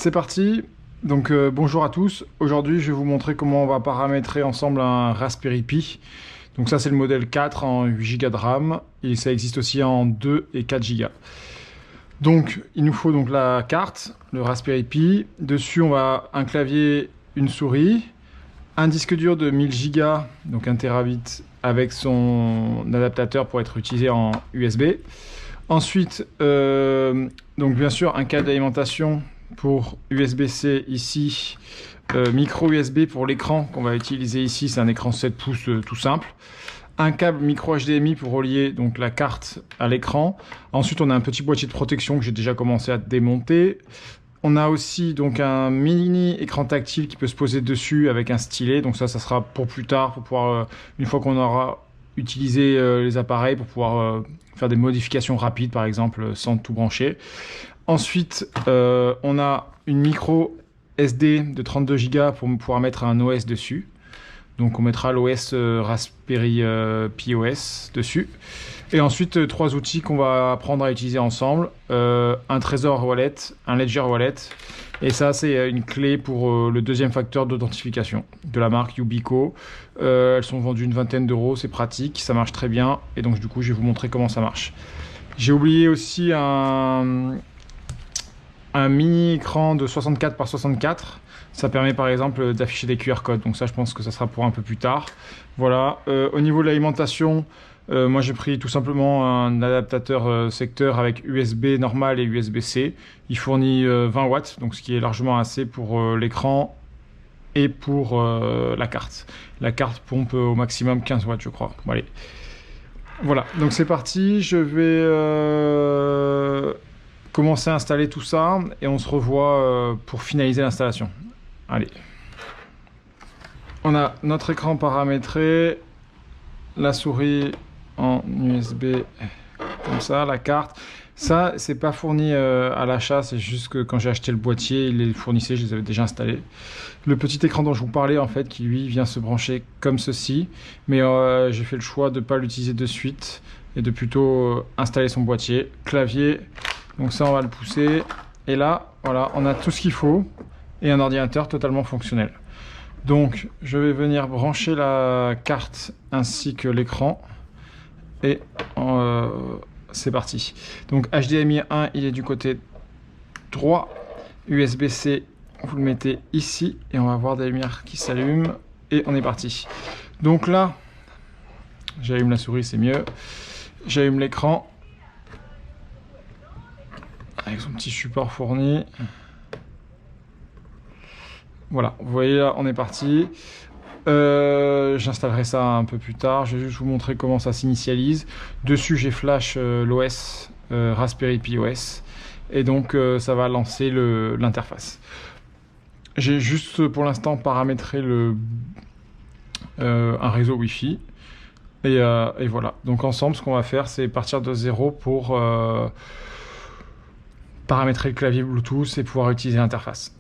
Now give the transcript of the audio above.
C'est parti. Donc bonjour à tous. Aujourd'hui, je vais vous montrer comment on va paramétrer ensemble un Raspberry Pi. Donc ça, c'est le modèle 4 en 8 Go de RAM et ça existe aussi en 2 et 4 Go. Donc il nous faut donc la carte, le Raspberry Pi. Dessus, on va un clavier, une souris, un disque dur de 1000 Go, donc 1 Tb avec son adaptateur pour être utilisé en USB. Ensuite, donc bien sûr, un câble d'alimentation pour USB-C ici, micro USB pour l'écran qu'on va utiliser ici, c'est un écran 7 pouces tout simple. Un câble micro HDMI pour relier donc la carte à l'écran. Ensuite, on a un petit boîtier de protection que j'ai déjà commencé à démonter. On a aussi donc un mini écran tactile qui peut se poser dessus avec un stylet. Donc ça sera pour plus tard, pour pouvoir, une fois qu'on aura utilisé les appareils, pour pouvoir faire des modifications rapides, par exemple, sans tout brancher. Ensuite, on a une micro SD de 32 Go pour pouvoir mettre un OS dessus. Donc on mettra l'OS Raspberry Pi OS dessus. Et ensuite, 3 outils qu'on va apprendre à utiliser ensemble. Un Trezor Wallet, un Ledger Wallet. Et ça, c'est une clé pour le deuxième facteur d'authentification de la marque Yubico. Elles sont vendues une vingtaine d'euros, c'est pratique, ça marche très bien. Et donc du coup, je vais vous montrer comment ça marche. J'ai oublié aussi un mini écran de 64 par 64. Ça permet par exemple d'afficher des QR codes. Donc ça, je pense que ça sera pour un peu plus tard. Voilà. Au niveau de l'alimentation, moi j'ai pris tout simplement un adaptateur secteur avec USB normal et USB-C. Il fournit 20 watts, donc ce qui est largement assez pour l'écran et pour la carte. La carte pompe au maximum 15 watts, je crois. Bon, allez. Voilà, donc c'est parti. Je vais commencer à installer tout ça et on se revoit pour finaliser l'installation. Allez. On a notre écran paramétré, la souris en USB comme ça, la carte. Ça, c'est pas fourni à l'achat, c'est juste que quand j'ai acheté le boîtier, il les fournissait, je les avais déjà installés. Le petit écran dont je vous parlais, en fait, qui lui vient se brancher comme ceci, mais j'ai fait le choix de ne pas l'utiliser de suite et de plutôt installer son boîtier. Clavier, donc ça, on va le pousser. Et là, voilà, on a tout ce qu'il faut et un ordinateur totalement fonctionnel. Donc, je vais venir brancher la carte ainsi que l'écran et c'est parti. Donc HDMI 1, il est du côté droit. USB-C, vous le mettez ici et on va voir des lumières qui s'allument et on est parti. Donc là, j'allume la souris, c'est mieux. J'allume l'écran avec son petit support fourni. Voilà, vous voyez là, on est parti. J'installerai ça un peu plus tard. Je vais juste vous montrer comment ça s'initialise. Dessus, j'ai flash l'OS Raspberry Pi OS. Et donc, ça va lancer l'interface. J'ai juste pour l'instant paramétré un réseau Wi-Fi. Et voilà. Donc, ensemble, ce qu'on va faire, c'est partir de zéro pour paramétrer le clavier Bluetooth et pouvoir utiliser l'interface.